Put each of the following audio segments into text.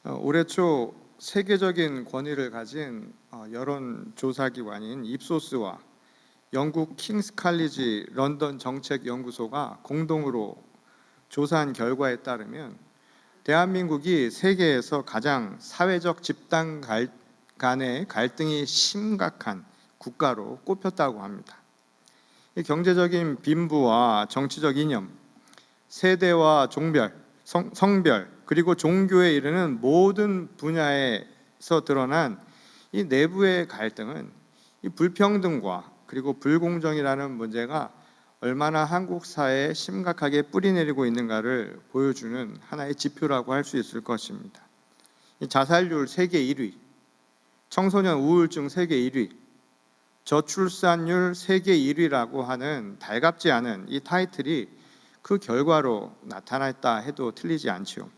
올해 초 세계적인 권위를 가진 여론조사기관인 입소스와 영국 킹스 칼리지 런던 정책연구소가 공동으로 조사한 결과에 따르면 대한민국이 세계에서 가장 사회적 집단 간의 갈등이 심각한 국가로 꼽혔다고 합니다. 이 경제적인 빈부와 정치적 이념, 세대와 종별, 성별 그리고 종교에 이르는 모든 분야에서 드러난 이 내부의 갈등은 이 불평등과 그리고 불공정이라는 문제가 얼마나 한국 사회에 심각하게 뿌리내리고 있는가를 보여주는 하나의 지표라고 할 수 있을 것입니다. 이 자살률 세계 1위, 청소년 우울증 세계 1위, 저출산율 세계 1위라고 하는 달갑지 않은 이 타이틀이 그 결과로 나타났다 해도 틀리지 않지요.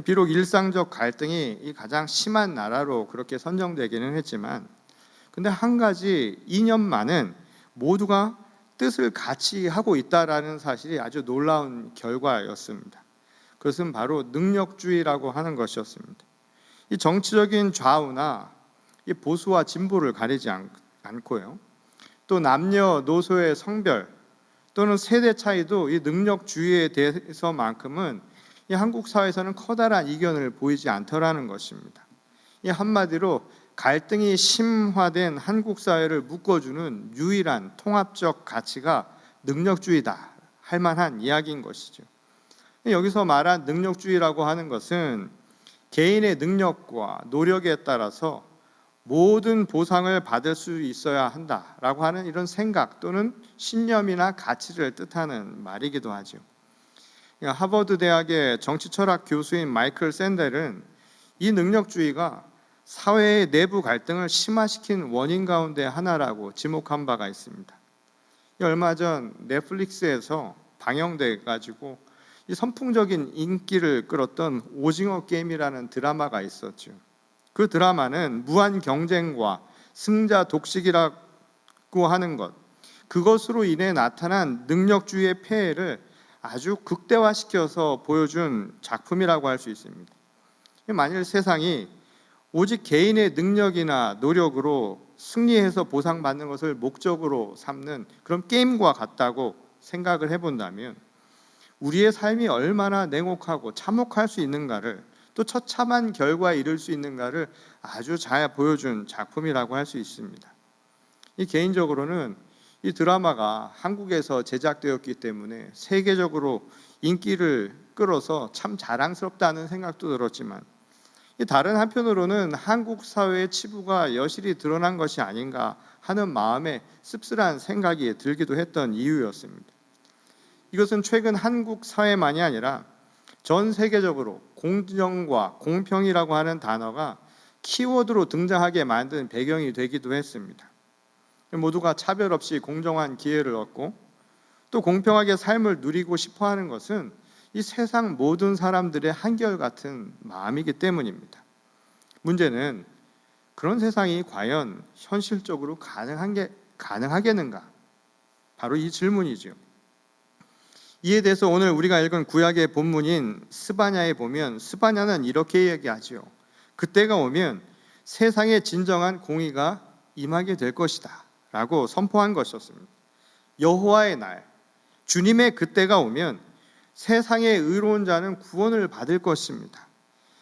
비록 일상적 갈등이 이 가장 심한 나라로 그렇게 선정되기는 했지만, 근데 한 가지 이념만은 모두가 뜻을 같이 하고 있다라는 사실이 아주 놀라운 결과였습니다. 그것은 바로 능력주의라고 하는 것이었습니다. 이 정치적인 좌우나 이 보수와 진보를 가리지 않고요. 또 남녀노소의 성별 또는 세대 차이도 이 능력주의에 대해서만큼은 이 한국 사회에서는 커다란 이견을 보이지 않더라는 것입니다. 이 한마디로 갈등이 심화된 한국 사회를 묶어주는 유일한 통합적 가치가 능력주의다 할 만한 이야기인 것이죠. 여기서 말한 능력주의라고 하는 것은 개인의 능력과 노력에 따라서 모든 보상을 받을 수 있어야 한다라고 하는 이런 생각 또는 신념이나 가치를 뜻하는 말이기도 하죠. 하버드 대학의 정치철학 교수인 마이클 샌델은 이 능력주의가 사회의 내부 갈등을 심화시킨 원인 가운데 하나라고 지목한 바가 있습니다. 얼마 전 넷플릭스에서 방영돼 가지고 이 선풍적인 인기를 끌었던 오징어 게임이라는 드라마가 있었죠. 그 드라마는 무한 경쟁과 승자 독식이라고 하는 것, 그것으로 인해 나타난 능력주의의 폐해를 아주 극대화시켜서 보여준 작품이라고 할 수 있습니다. 만일 세상이 오직 개인의 능력이나 노력으로 승리해서 보상받는 것을 목적으로 삼는 그런 게임과 같다고 생각을 해본다면 우리의 삶이 얼마나 냉혹하고 참혹할 수 있는가를, 또 처참한 결과에 이를 수 있는가를 아주 잘 보여준 작품이라고 할 수 있습니다. 이 개인적으로는 이 드라마가 한국에서 제작되었기 때문에 세계적으로 인기를 끌어서 참 자랑스럽다는 생각도 들었지만, 다른 한편으로는 한국 사회의 치부가 여실히 드러난 것이 아닌가 하는 마음에 씁쓸한 생각이 들기도 했던 이유였습니다. 이것은 최근 한국 사회만이 아니라 전 세계적으로 공정과 공평이라고 하는 단어가 키워드로 등장하게 만든 배경이 되기도 했습니다. 모두가 차별 없이 공정한 기회를 얻고 또 공평하게 삶을 누리고 싶어하는 것은 이 세상 모든 사람들의 한결같은 마음이기 때문입니다. 문제는 그런 세상이 과연 현실적으로 가능하겠는가? 바로 이 질문이죠. 이에 대해서 오늘 우리가 읽은 구약의 본문인 스바냐에 보면 스바냐는 이렇게 얘기하죠. 그때가 오면 세상에 진정한 공의가 임하게 될 것이다 라고 선포한 것이었습니다. 여호와의 날, 주님의 그때가 오면 세상의 의로운 자는 구원을 받을 것입니다.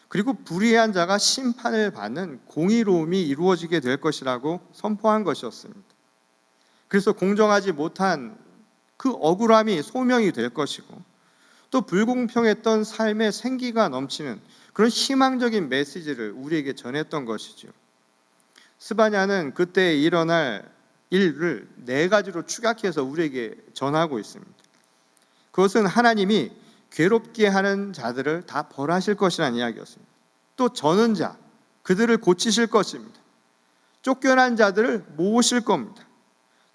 그리고 불의한 자가 심판을 받는 공의로움이 이루어지게 될 것이라고 선포한 것이었습니다. 그래서 공정하지 못한 그 억울함이 소명이 될 것이고, 또 불공평했던 삶의 생기가 넘치는 그런 희망적인 메시지를 우리에게 전했던 것이죠. 스바냐는 그때 일어날 일을 4가지로 축약해서 우리에게 전하고 있습니다. 그것은 하나님이 괴롭게 하는 자들을 다 벌하실 것이라는 이야기였습니다. 또 저는 자, 그들을 고치실 것입니다. 쫓겨난 자들을 모으실 겁니다.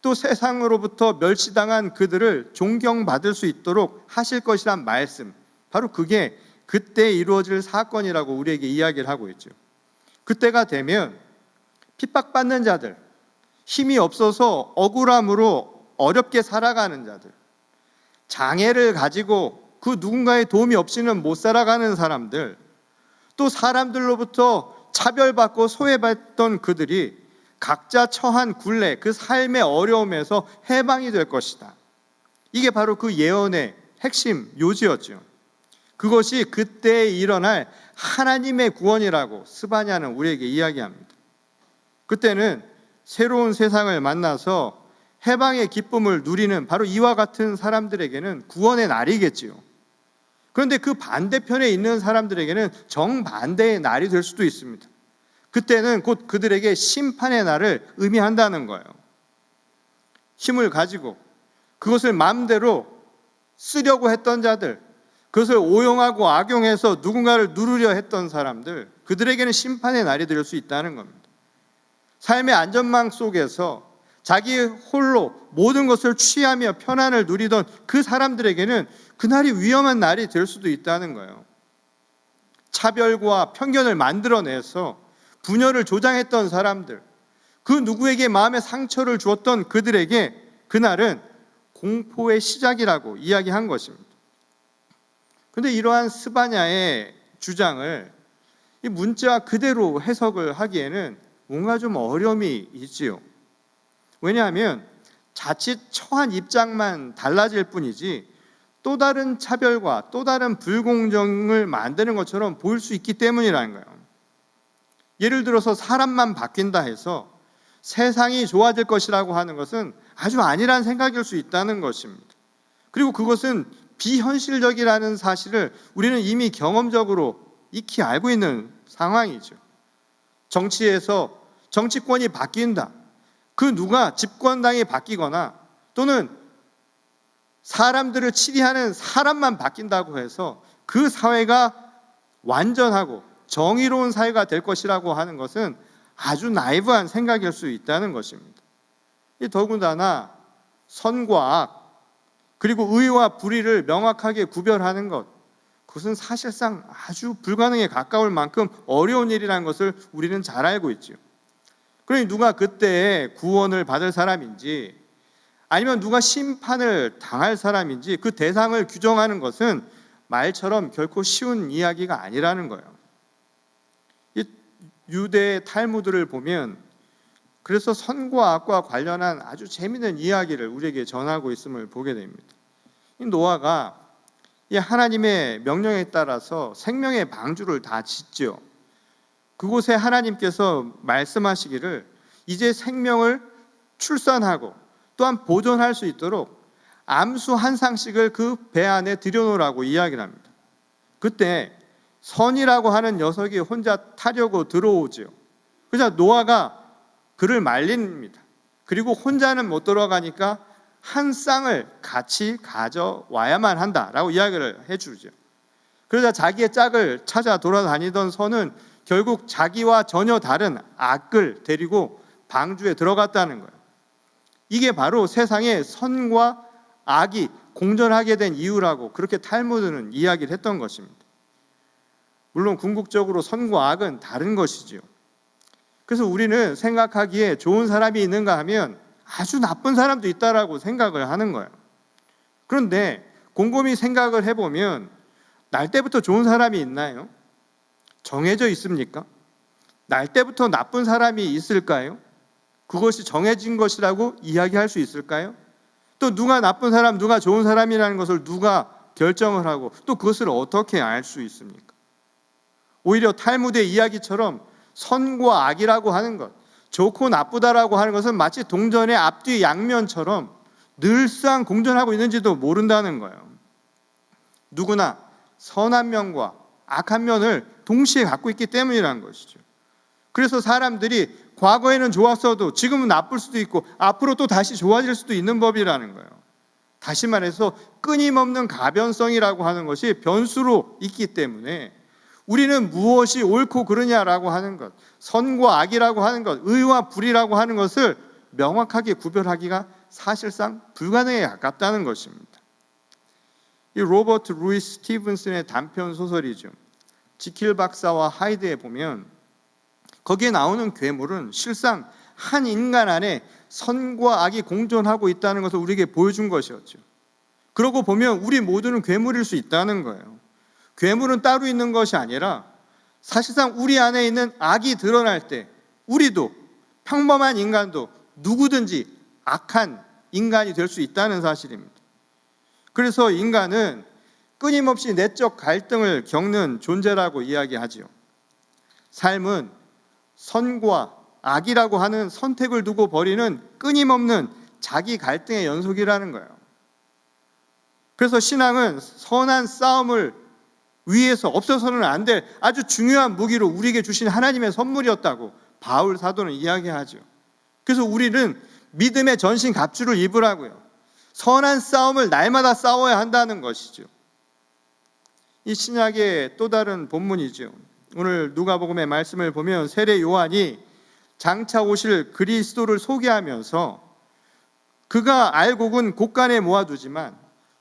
또 세상으로부터 멸시당한 그들을 존경받을 수 있도록 하실 것이란 말씀, 바로 그게 그때 이루어질 사건이라고 우리에게 이야기를 하고 있죠. 그때가 되면 핍박받는 자들, 힘이 없어서 억울함으로 어렵게 살아가는 자들, 장애를 가지고 그 누군가의 도움이 없이는 못 살아가는 사람들, 또 사람들로부터 차별받고 소외받던 그들이 각자 처한 굴레, 그 삶의 어려움에서 해방이 될 것이다. 이게 바로 그 예언의 핵심 요지였죠. 그것이 그때 일어날 하나님의 구원이라고 스바냐는 우리에게 이야기합니다. 그때는 새로운 세상을 만나서 해방의 기쁨을 누리는 바로 이와 같은 사람들에게는 구원의 날이겠지요. 그런데 그 반대편에 있는 사람들에게는 정반대의 날이 될 수도 있습니다. 그때는 곧 그들에게 심판의 날을 의미한다는 거예요. 힘을 가지고 그것을 마음대로 쓰려고 했던 자들, 그것을 오용하고 악용해서 누군가를 누르려 했던 사람들, 그들에게는 심판의 날이 될 수 있다는 겁니다. 삶의 안전망 속에서 자기 홀로 모든 것을 취하며 편안을 누리던 그 사람들에게는 그날이 위험한 날이 될 수도 있다는 거예요. 차별과 편견을 만들어내서 분열을 조장했던 사람들, 그 누구에게 마음의 상처를 주었던 그들에게 그날은 공포의 시작이라고 이야기한 것입니다. 그런데 이러한 스바냐의 주장을 이 문자 그대로 해석을 하기에는 뭔가 좀 어려움이 있지요. 왜냐하면 자칫 처한 입장만 달라질 뿐이지 또 다른 차별과 또 다른 불공정을 만드는 것처럼 보일 수 있기 때문이라는 거예요. 예를 들어서 사람만 바뀐다 해서 세상이 좋아질 것이라고 하는 것은 아주 아니란 생각일 수 있다는 것입니다. 그리고 그것은 비현실적이라는 사실을 우리는 이미 경험적으로 익히 알고 있는 상황이죠. 정치에서 정치권이 바뀐다. 그 누가 집권당이 바뀌거나 또는 사람들을 치리하는 사람만 바뀐다고 해서 그 사회가 완전하고 정의로운 사회가 될 것이라고 하는 것은 아주 나이브한 생각일 수 있다는 것입니다. 더군다나 선과 악, 그리고 의와 불의를 명확하게 구별하는 것, 그것은 사실상 아주 불가능에 가까울 만큼 어려운 일이라는 것을 우리는 잘 알고 있죠. 그러니 누가 그때 구원을 받을 사람인지 아니면 누가 심판을 당할 사람인지 그 대상을 규정하는 것은 말처럼 결코 쉬운 이야기가 아니라는 거예요. 이 유대 탈무드를 보면 그래서 선과 악과 관련한 아주 재미있는 이야기를 우리에게 전하고 있음을 보게 됩니다. 이 노아가 이 하나님의 명령에 따라서 생명의 방주를 다 짓죠. 그곳에 하나님께서 말씀하시기를 이제 생명을 출산하고 또한 보존할 수 있도록 암수 한 쌍씩을 그 배 안에 들여놓으라고 이야기를 합니다. 그때 선이라고 하는 녀석이 혼자 타려고 들어오죠. 그래서 노아가 그를 말립니다. 그리고 혼자는 못 들어가니까 한 쌍을 같이 가져와야만 한다라고 이야기를 해주죠. 그러자 자기의 짝을 찾아 돌아다니던 선은 결국 자기와 전혀 다른 악을 데리고 방주에 들어갔다는 거예요. 이게 바로 세상에 선과 악이 공존하게 된 이유라고 그렇게 탈무드는 이야기를 했던 것입니다. 물론 궁극적으로 선과 악은 다른 것이지요. 그래서 우리는 생각하기에 좋은 사람이 있는가 하면 아주 나쁜 사람도 있다라고 생각을 하는 거예요. 그런데 곰곰이 생각을 해보면 날 때부터 좋은 사람이 있나요? 정해져 있습니까? 날 때부터 나쁜 사람이 있을까요? 그것이 정해진 것이라고 이야기할 수 있을까요? 또 누가 나쁜 사람, 누가 좋은 사람이라는 것을 누가 결정을 하고 또 그것을 어떻게 알 수 있습니까? 오히려 탈무드의 이야기처럼 선과 악이라고 하는 것, 좋고 나쁘다라고 하는 것은 마치 동전의 앞뒤 양면처럼 늘상 공존하고 있는지도 모른다는 거예요. 누구나 선한 면과 악한 면을 동시에 갖고 있기 때문이라는 것이죠. 그래서 사람들이 과거에는 좋았어도 지금은 나쁠 수도 있고 앞으로 또 다시 좋아질 수도 있는 법이라는 거예요. 다시 말해서 끊임없는 가변성이라고 하는 것이 변수로 있기 때문에 우리는 무엇이 옳고 그르냐라고 하는 것, 선과 악이라고 하는 것, 의와 불이라고 하는 것을 명확하게 구별하기가 사실상 불가능에 가깝다는 것입니다. 이 로버트 루이스 스티븐슨의 단편 소설이죠. 지킬 박사와 하이드에 보면 거기에 나오는 괴물은 실상 한 인간 안에 선과 악이 공존하고 있다는 것을 우리에게 보여준 것이었죠. 그러고 보면 우리 모두는 괴물일 수 있다는 거예요. 괴물은 따로 있는 것이 아니라 사실상 우리 안에 있는 악이 드러날 때 우리도, 평범한 인간도 누구든지 악한 인간이 될 수 있다는 사실입니다. 그래서 인간은 끊임없이 내적 갈등을 겪는 존재라고 이야기하지요. 삶은 선과 악이라고 하는 선택을 두고 벌이는 끊임없는 자기 갈등의 연속이라는 거예요. 그래서 신앙은 선한 싸움을 위해서 없어서는 안 될 아주 중요한 무기로 우리에게 주신 하나님의 선물이었다고 바울 사도는 이야기하죠. 그래서 우리는 믿음의 전신 갑주를 입으라고요. 선한 싸움을 날마다 싸워야 한다는 것이죠. 이 신약의 또 다른 본문이죠. 오늘 누가복음의 말씀을 보면 세례 요한이 장차 오실 그리스도를 소개하면서 그가 알곡은 곳간에 모아두지만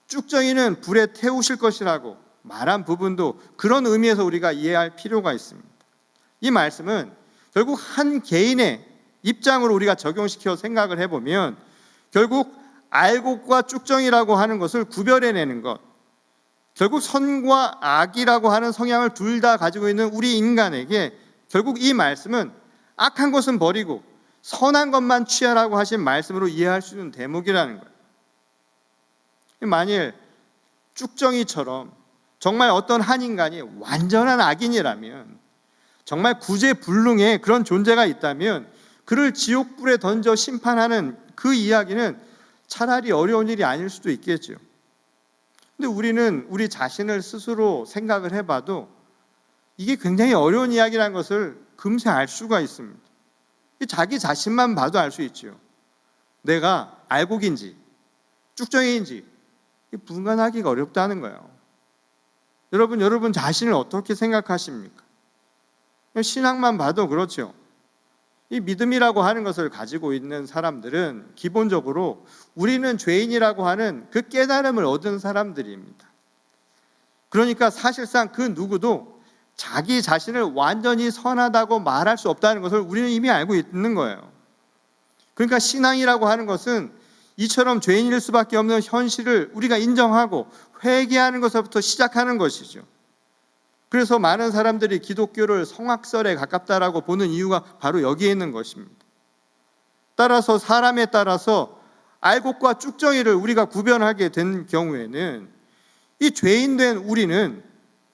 쭉정이는 불에 태우실 것이라고 말한 부분도 그런 의미에서 우리가 이해할 필요가 있습니다. 이 말씀은 결국 한 개인의 입장으로 우리가 적용시켜 생각을 해보면 결국 알곡과 쭉정이라고 하는 것을 구별해내는 것, 결국 선과 악이라고 하는 성향을 둘 다 가지고 있는 우리 인간에게 결국 이 말씀은 악한 것은 버리고 선한 것만 취하라고 하신 말씀으로 이해할 수 있는 대목이라는 거예요. 만일 쭉정이처럼 정말 어떤 한 인간이 완전한 악인이라면, 정말 구제불능의 그런 존재가 있다면 그를 지옥불에 던져 심판하는 그 이야기는 차라리 어려운 일이 아닐 수도 있겠죠. 근데 우리는 우리 자신을 스스로 생각을 해봐도 이게 굉장히 어려운 이야기라는 것을 금세 알 수가 있습니다. 자기 자신만 봐도 알 수 있죠. 내가 알곡인지 쭉정이인지 분간하기가 어렵다는 거예요. 여러분 자신을 어떻게 생각하십니까? 신앙만 봐도 그렇죠. 이 믿음이라고 하는 것을 가지고 있는 사람들은 기본적으로 우리는 죄인이라고 하는 그 깨달음을 얻은 사람들입니다. 그러니까 사실상 그 누구도 자기 자신을 완전히 선하다고 말할 수 없다는 것을 우리는 이미 알고 있는 거예요. 그러니까 신앙이라고 하는 것은 이처럼 죄인일 수밖에 없는 현실을 우리가 인정하고 회개하는 것부터 시작하는 것이죠. 그래서 많은 사람들이 기독교를 성악설에 가깝다라고 보는 이유가 바로 여기에 있는 것입니다. 따라서 사람에 따라서 알곡과 쭉정이를 우리가 구별하게 된 경우에는 이 죄인된 우리는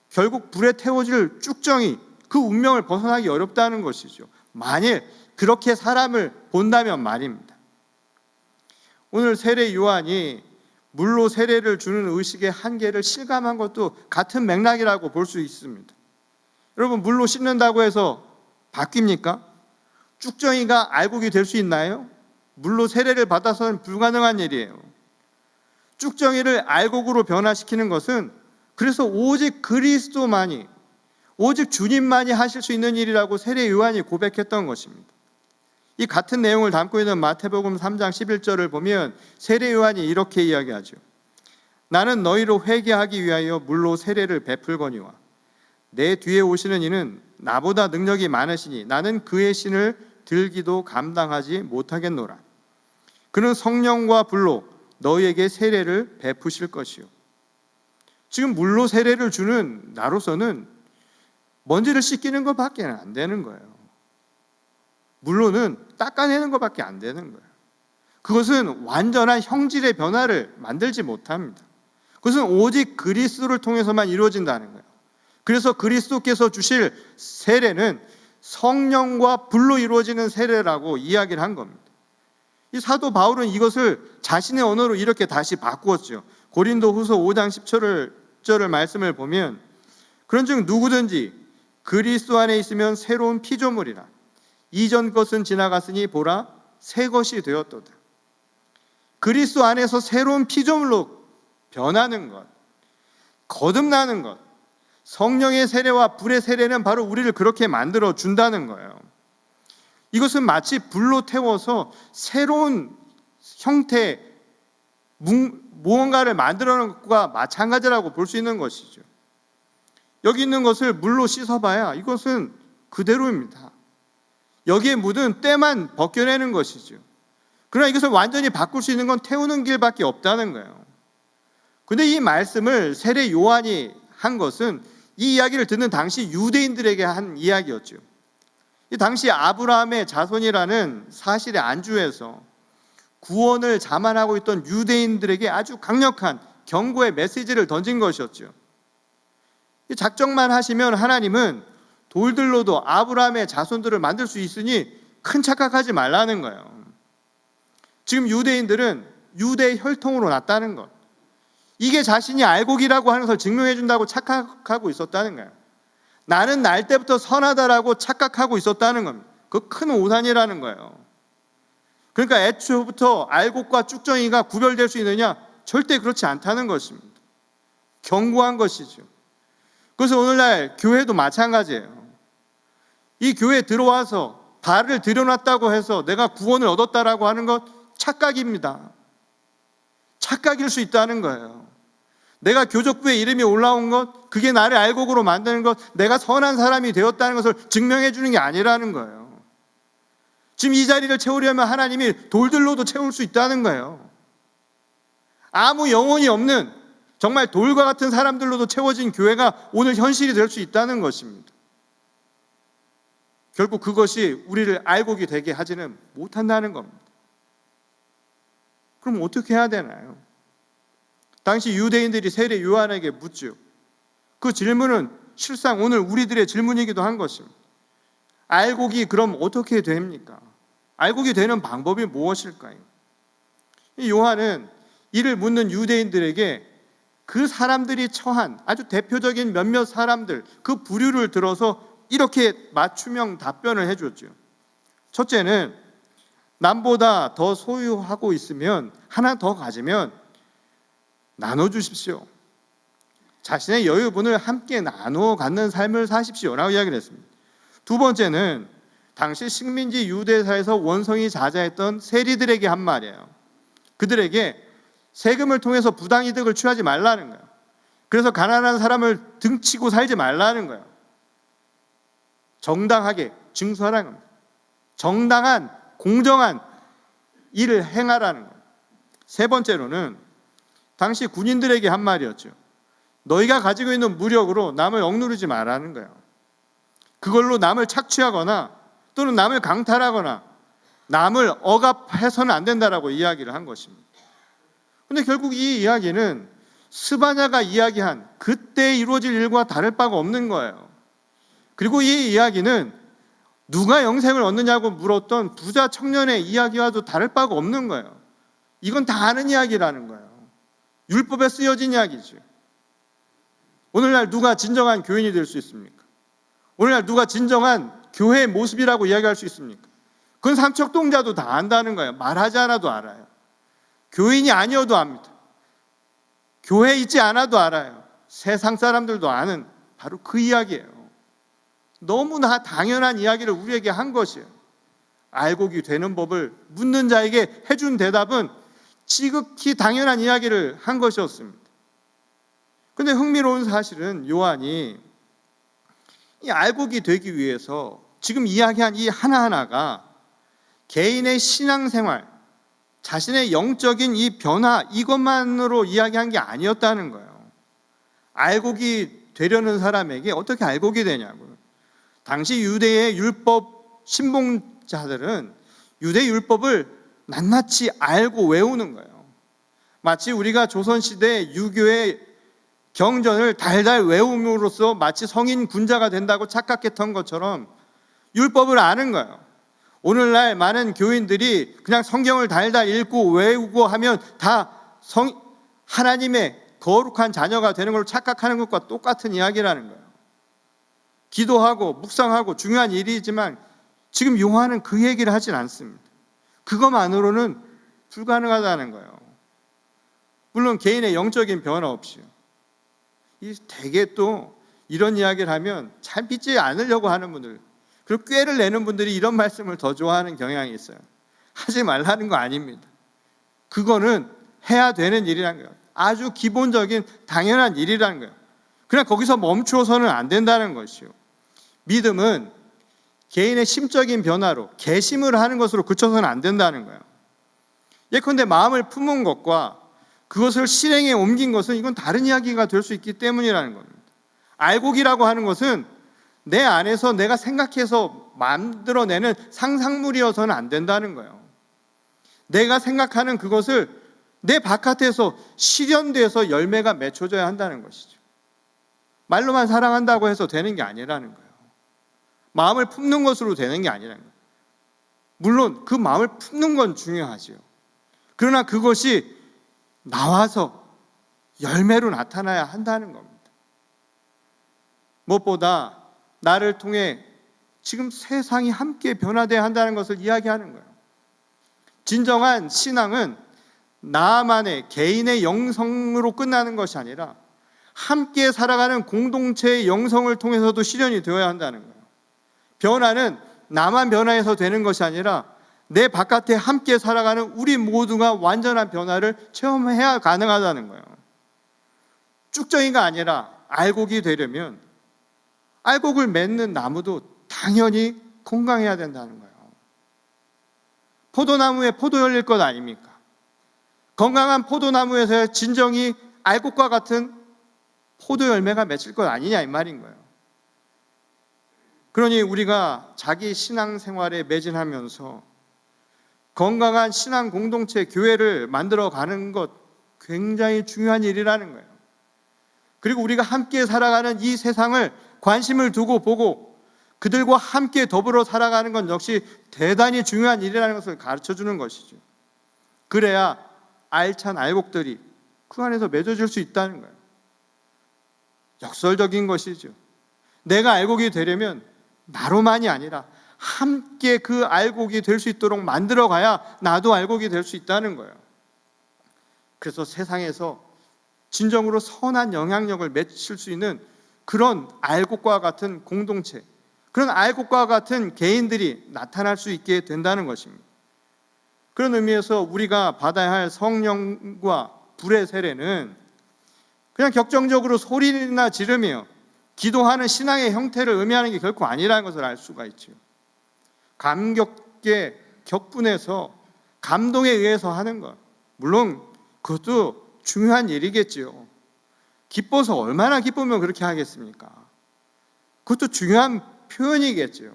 결국 불에 태워질 쭉정이, 그 운명을 벗어나기 어렵다는 것이죠. 만일 그렇게 사람을 본다면 말입니다. 오늘 세례 요한이 물로 세례를 주는 의식의 한계를 실감한 것도 같은 맥락이라고 볼 수 있습니다. 여러분, 물로 씻는다고 해서 바뀝니까? 쭉정이가 알곡이 될 수 있나요? 물로 세례를 받아서는 불가능한 일이에요. 쭉정이를 알곡으로 변화시키는 것은 그래서 오직 그리스도만이, 오직 주님만이 하실 수 있는 일이라고 세례 요한이 고백했던 것입니다. 이 같은 내용을 담고 있는 마태복음 3장 11절을 보면 세례 요한이 이렇게 이야기하죠. 나는 너희로 회개하기 위하여 물로 세례를 베풀거니와 내 뒤에 오시는 이는 나보다 능력이 많으시니 나는 그의 신을 들기도 감당하지 못하겠노라. 그는 성령과 불로 너희에게 세례를 베푸실 것이요. 지금 물로 세례를 주는 나로서는 먼지를 씻기는 것밖에 안 되는 거예요. 물로는 닦아내는 것밖에 안 되는 거예요. 그것은 완전한 형질의 변화를 만들지 못합니다. 그것은 오직 그리스도를 통해서만 이루어진다는 거예요. 그래서 그리스도께서 주실 세례는 성령과 불로 이루어지는 세례라고 이야기를 한 겁니다. 이 사도 바울은 이것을 자신의 언어로 이렇게 다시 바꾸었죠. 고린도후서 5장 10절을 말씀을 보면 그런즉 누구든지 그리스도 안에 있으면 새로운 피조물이라. 이전 것은 지나갔으니 보라 새 것이 되었도다. 그리스도 안에서 새로운 피조물로 변하는 것, 거듭나는 것, 성령의 세례와 불의 세례는 바로 우리를 그렇게 만들어 준다는 거예요. 이것은 마치 불로 태워서 새로운 형태의 무언가를 만들어내는 것과 마찬가지라고 볼 수 있는 것이죠. 여기 있는 것을 물로 씻어봐야 이것은 그대로입니다. 여기에 묻은 때만 벗겨내는 것이죠. 그러나 이것을 완전히 바꿀 수 있는 건 태우는 길밖에 없다는 거예요. 근데 이 말씀을 세례 요한이 한 것은 이 이야기를 듣는 당시 유대인들에게 한 이야기였죠. 이 당시 아브라함의 자손이라는 사실에 안주해서 구원을 자만하고 있던 유대인들에게 아주 강력한 경고의 메시지를 던진 것이었죠. 이 작정만 하시면 하나님은 돌들로도 아브라함의 자손들을 만들 수 있으니 큰 착각하지 말라는 거예요. 지금 유대인들은 유대 혈통으로 났다는 것, 이게 자신이 알곡이라고 하는 것을 증명해 준다고 착각하고 있었다는 거예요. 나는 날 때부터 선하다라고 착각하고 있었다는 겁니다. 그 큰 오산이라는 거예요. 그러니까 애초부터 알곡과 쭉정이가 구별될 수 있느냐? 절대 그렇지 않다는 것입니다. 경고한 것이죠. 그래서 오늘날 교회도 마찬가지예요. 이 교회에 들어와서 발을 들여놨다고 해서 내가 구원을 얻었다라고 하는 것 착각입니다. 착각일 수 있다는 거예요. 내가 교족부에 이름이 올라온 것, 그게 나를 알곡으로 만드는 것, 내가 선한 사람이 되었다는 것을 증명해 주는 게 아니라는 거예요. 지금 이 자리를 채우려면 하나님이 돌들로도 채울 수 있다는 거예요. 아무 영혼이 없는 정말 돌과 같은 사람들로도 채워진 교회가 오늘 현실이 될 수 있다는 것입니다. 결국 그것이 우리를 알곡이 되게 하지는 못한다는 겁니다. 그럼 어떻게 해야 되나요? 당시 유대인들이 세례 요한에게 묻죠. 그 질문은 실상 오늘 우리들의 질문이기도 한 것입니다. 알곡이 그럼 어떻게 됩니까? 알곡이 되는 방법이 무엇일까요? 이 요한은 이를 묻는 유대인들에게 그 사람들이 처한 아주 대표적인 몇몇 사람들, 그 부류를 들어서 이렇게 맞춤형 답변을 해줬죠. 첫째는 남보다 더 소유하고 있으면, 하나 더 가지면 나눠주십시오. 자신의 여유분을 함께 나누어 갖는 삶을 사십시오 라고 이야기를 했습니다. 두 번째는 당시 식민지 유대사에서 원성이 자자했던 세리들에게 한 말이에요. 그들에게 세금을 통해서 부당이득을 취하지 말라는 거예요. 그래서 가난한 사람을 등치고 살지 말라는 거예요. 정당하게 징수하라는 겁니다. 정당한 공정한 일을 행하라는 거예요. 세 번째로는 당시 군인들에게 한 말이었죠. 너희가 가지고 있는 무력으로 남을 억누르지 말라는 거예요. 그걸로 남을 착취하거나 또는 남을 강탈하거나 남을 억압해서는 안 된다라고 이야기를 한 것입니다. 그런데 결국 이 이야기는 스바냐가 이야기한 그때 이루어질 일과 다를 바가 없는 거예요. 그리고 이 이야기는 누가 영생을 얻느냐고 물었던 부자 청년의 이야기와도 다를 바가 없는 거예요. 이건 다 아는 이야기라는 거예요. 율법에 쓰여진 이야기죠. 오늘날 누가 진정한 교인이 될 수 있습니까? 오늘날 누가 진정한 교회의 모습이라고 이야기할 수 있습니까? 그건 삼척동자도 다 안다는 거예요. 말하지 않아도 알아요. 교인이 아니어도 압니다. 교회에 있지 않아도 알아요. 세상 사람들도 아는 바로 그 이야기예요. 너무나 당연한 이야기를 우리에게 한 것이에요. 알곡이 되는 법을 묻는 자에게 해준 대답은 지극히 당연한 이야기를 한 것이었습니다. 그런데 흥미로운 사실은 요한이 이 알곡이 되기 위해서 지금 이야기한 이 하나하나가 개인의 신앙생활, 자신의 영적인 이 변화, 이것만으로 이야기한 게 아니었다는 거예요. 알곡이 되려는 사람에게 어떻게 알곡이 되냐고요. 당시 유대의 율법 신봉자들은 유대 율법을 낱낱이 알고 외우는 거예요. 마치 우리가 조선시대 유교의 경전을 달달 외움으로써 마치 성인 군자가 된다고 착각했던 것처럼 율법을 아는 거예요. 오늘날 많은 교인들이 그냥 성경을 달달 읽고 외우고 하면 다 하나님의 거룩한 자녀가 되는 걸 착각하는 것과 똑같은 이야기라는 거예요. 기도하고 묵상하고 중요한 일이지만 지금 요한은 그 얘기를 하진 않습니다. 그것만으로는 불가능하다는 거예요. 물론 개인의 영적인 변화 없이요. 대개 또 이런 이야기를 하면 잘 믿지 않으려고 하는 분들, 그리고 꾀를 내는 분들이 이런 말씀을 더 좋아하는 경향이 있어요. 하지 말라는 거 아닙니다. 그거는 해야 되는 일이라는 거예요. 아주 기본적인 당연한 일이라는 거예요. 그냥 거기서 멈추어서는 안 된다는 것이요. 믿음은 개인의 심적인 변화로 개심을 하는 것으로 그쳐서는 안 된다는 거예요. 예컨대 마음을 품은 것과 그것을 실행에 옮긴 것은 이건 다른 이야기가 될 수 있기 때문이라는 겁니다. 알곡이라고 하는 것은 내 안에서 내가 생각해서 만들어내는 상상물이어서는 안 된다는 거예요. 내가 생각하는 그것을 내 바깥에서 실현돼서 열매가 맺혀져야 한다는 것이죠. 말로만 사랑한다고 해서 되는 게 아니라는 거예요. 마음을 품는 것으로 되는 게 아니라는 거예요. 물론 그 마음을 품는 건 중요하지요. 그러나 그것이 나와서 열매로 나타나야 한다는 겁니다. 무엇보다 나를 통해 지금 세상이 함께 변화되어야 한다는 것을 이야기하는 거예요. 진정한 신앙은 나만의 개인의 영성으로 끝나는 것이 아니라 함께 살아가는 공동체의 영성을 통해서도 실현이 되어야 한다는 거예요. 변화는 나만 변화해서 되는 것이 아니라 내 바깥에 함께 살아가는 우리 모두가 완전한 변화를 체험해야 가능하다는 거예요. 쭉정이가 아니라 알곡이 되려면 알곡을 맺는 나무도 당연히 건강해야 된다는 거예요. 포도나무에 포도 열릴 것 아닙니까? 건강한 포도나무에서 진정이 알곡과 같은 포도 열매가 맺힐 것 아니냐 이 말인 거예요. 그러니 우리가 자기 신앙생활에 매진하면서 건강한 신앙 공동체 교회를 만들어가는 것 굉장히 중요한 일이라는 거예요. 그리고 우리가 함께 살아가는 이 세상을 관심을 두고 보고 그들과 함께 더불어 살아가는 건 역시 대단히 중요한 일이라는 것을 가르쳐주는 것이죠. 그래야 알찬 알곡들이 그 안에서 맺어질 수 있다는 거예요. 역설적인 것이죠. 내가 알곡이 되려면 나로만이 아니라 함께 그 알곡이 될 수 있도록 만들어가야 나도 알곡이 될 수 있다는 거예요. 그래서 세상에서 진정으로 선한 영향력을 맺힐 수 있는 그런 알곡과 같은 공동체, 그런 알곡과 같은 개인들이 나타날 수 있게 된다는 것입니다. 그런 의미에서 우리가 받아야 할 성령과 불의 세례는 그냥 격정적으로 소리나 지르며 기도하는 신앙의 형태를 의미하는 게 결코 아니라는 것을 알 수가 있죠. 감격에 격분해서 감동에 의해서 하는 것, 물론 그것도 중요한 일이겠지요. 기뻐서 얼마나 기쁘면 그렇게 하겠습니까? 그것도 중요한 표현이겠지요.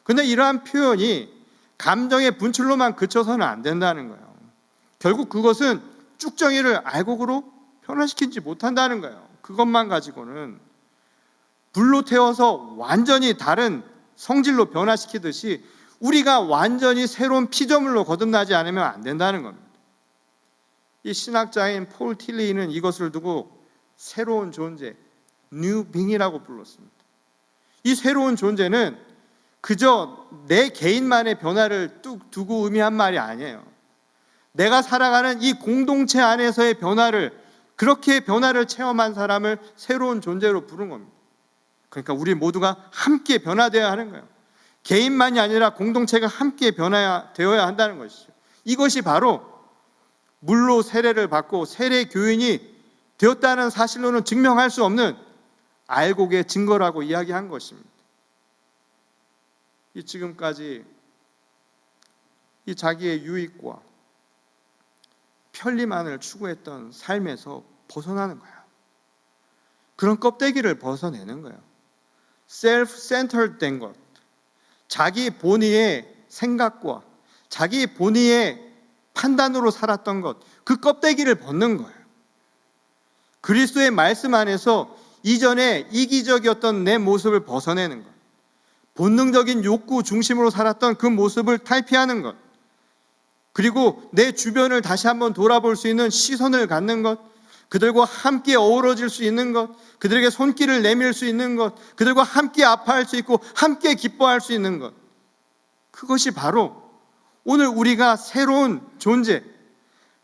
그런데 이러한 표현이 감정의 분출로만 그쳐서는 안 된다는 거예요. 결국 그것은 쭉정이를 알곡으로 변화시키지 못한다는 거예요. 그것만 가지고는 불로 태워서 완전히 다른 성질로 변화시키듯이 우리가 완전히 새로운 피조물로 거듭나지 않으면 안 된다는 겁니다. 이 신학자인 폴 틸리는 이것을 두고 새로운 존재, 뉴 빙이라고 불렀습니다. 이 새로운 존재는 그저 내 개인만의 변화를 뚝 두고 의미한 말이 아니에요. 내가 살아가는 이 공동체 안에서의 변화를, 그렇게 변화를 체험한 사람을 새로운 존재로 부른 겁니다. 그러니까 우리 모두가 함께 변화되어야 하는 거예요. 개인만이 아니라 공동체가 함께 변화되어야 한다는 것이죠. 이것이 바로 물로 세례를 받고 세례 교인이 되었다는 사실로는 증명할 수 없는 알곡의 증거라고 이야기한 것입니다. 이 지금까지 이 자기의 유익과 편리만을 추구했던 삶에서 벗어나는 거예요. 그런 껍데기를 벗어내는 거예요. self-centered 된 것, 자기 본의의 생각과 자기 본의의 판단으로 살았던 것, 그 껍데기를 벗는 거예요. 그리스도의 말씀 안에서 이전에 이기적이었던 내 모습을 벗어내는 것, 본능적인 욕구 중심으로 살았던 그 모습을 탈피하는 것, 그리고 내 주변을 다시 한번 돌아볼 수 있는 시선을 갖는 것, 그들과 함께 어우러질 수 있는 것, 그들에게 손길을 내밀 수 있는 것, 그들과 함께 아파할 수 있고 함께 기뻐할 수 있는 것, 그것이 바로 오늘 우리가 새로운 존재,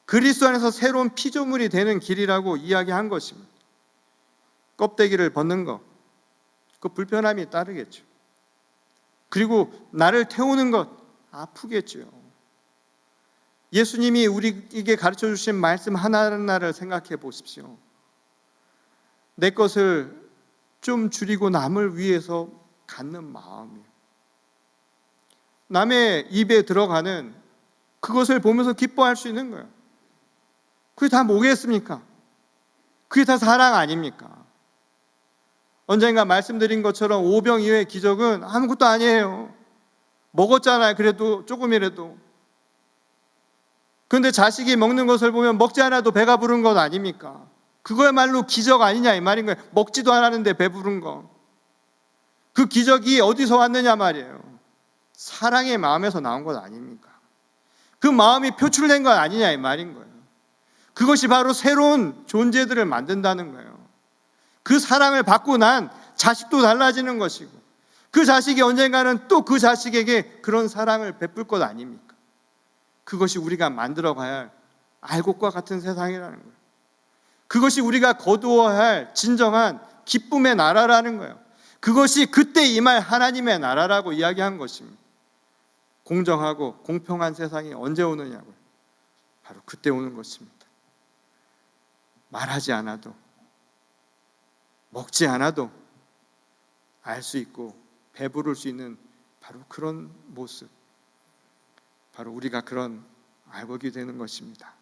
그리스도 안에서 새로운 피조물이 되는 길이라고 이야기한 것입니다. 껍데기를 벗는 것, 그 불편함이 따르겠죠. 그리고 나를 태우는 것, 아프겠죠. 예수님이 우리에게 가르쳐 주신 말씀 하나하나를 생각해 보십시오. 내 것을 좀 줄이고 남을 위해서 갖는 마음이요. 남의 입에 들어가는 그것을 보면서 기뻐할 수 있는 거예요. 그게 다 뭐겠습니까? 그게 다 사랑 아닙니까? 언젠가 말씀드린 것처럼 오병 이어의 기적은 아무것도 아니에요. 먹었잖아요. 그래도 조금이라도. 그런데 자식이 먹는 것을 보면 먹지 않아도 배가 부른 것 아닙니까? 그거야말로 기적 아니냐 이 말인 거예요. 먹지도 않았는데 배부른 거. 그 기적이 어디서 왔느냐 말이에요. 사랑의 마음에서 나온 것 아닙니까? 그 마음이 표출된 것 아니냐 이 말인 거예요. 그것이 바로 새로운 존재들을 만든다는 거예요. 그 사랑을 받고 난 자식도 달라지는 것이고, 그 자식이 언젠가는 또 그 자식에게 그런 사랑을 베풀 것 아닙니까? 그것이 우리가 만들어가야 할 알곡과 같은 세상이라는 거예요. 그것이 우리가 거두어야 할 진정한 기쁨의 나라라는 거예요. 그것이 그때 임할 하나님의 나라라고 이야기한 것입니다. 공정하고 공평한 세상이 언제 오느냐고요. 바로 그때 오는 것입니다. 말하지 않아도, 먹지 않아도 알 수 있고 배부를 수 있는 바로 그런 모습, 바로 우리가 그런 알곡이 되는 것입니다.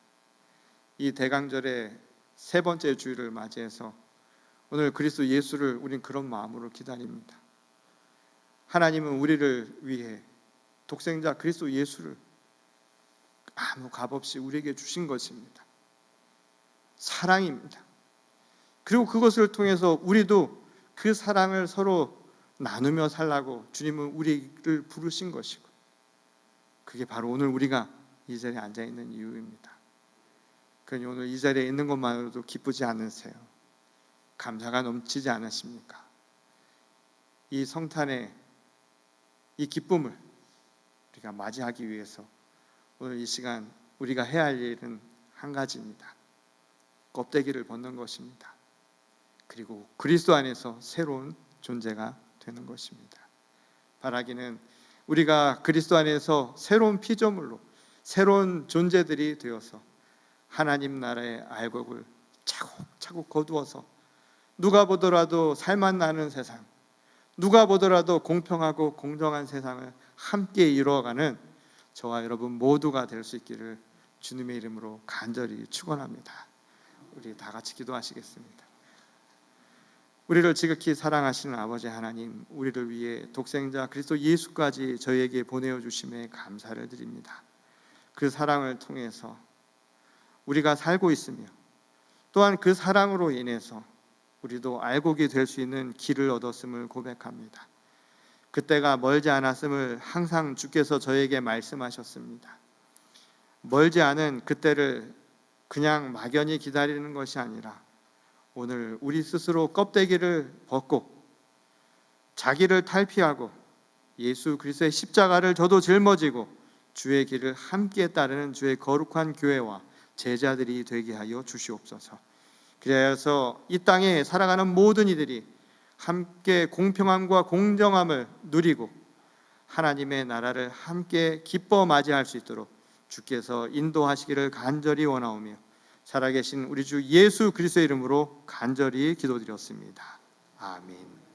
이 대강절의 세 번째 주일을 맞이해서 오늘 그리스도 예수를 우린 그런 마음으로 기다립니다. 하나님은 우리를 위해 독생자 그리스도 예수를 아무 값없이 우리에게 주신 것입니다. 사랑입니다. 그리고 그것을 통해서 우리도 그 사랑을 서로 나누며 살라고 주님은 우리를 부르신 것이고, 그게 바로 오늘 우리가 이 자리에 앉아 있는 이유입니다. 그러니 오늘 이 자리에 있는 것만으로도 기쁘지 않으세요? 감사가 넘치지 않으십니까? 이 성탄의 이 기쁨을 우리가 맞이하기 위해서 오늘 이 시간 우리가 해야 할 일은 한 가지입니다. 껍데기를 벗는 것입니다. 그리고 그리스도 안에서 새로운 존재가 되는 것입니다. 바라기는 우리가 그리스도 안에서 새로운 피조물로 새로운 존재들이 되어서 하나님 나라의 알곡을 차곡차곡 거두어서 누가 보더라도 살맛 나는 세상, 누가 보더라도 공평하고 공정한 세상을 함께 이루어가는 저와 여러분 모두가 될 수 있기를 주님의 이름으로 간절히 축원합니다. 우리 다 같이 기도하시겠습니다. 우리를 지극히 사랑하시는 아버지 하나님, 우리를 위해 독생자 그리스도 예수까지 저희에게 보내어 주심에 감사를 드립니다. 그 사랑을 통해서 우리가 살고 있으며, 또한 그 사랑으로 인해서 우리도 알곡이 될 수 있는 길을 얻었음을 고백합니다. 그때가 멀지 않았음을 항상 주께서 저에게 말씀하셨습니다. 멀지 않은 그때를 그냥 막연히 기다리는 것이 아니라 오늘 우리 스스로 껍데기를 벗고 자기를 탈피하고 예수 그리스도의 십자가를 저도 짊어지고 주의 길을 함께 따르는 주의 거룩한 교회와 제자들이 되게 하여 주시옵소서. 그래서 이 땅에 살아가는 모든 이들이 함께 공평함과 공정함을 누리고 하나님의 나라를 함께 기뻐 맞이할 수 있도록 주께서 인도하시기를 간절히 원하오며 살아계신 우리 주 예수 그리스도의 이름으로 간절히 기도드렸습니다. 아멘.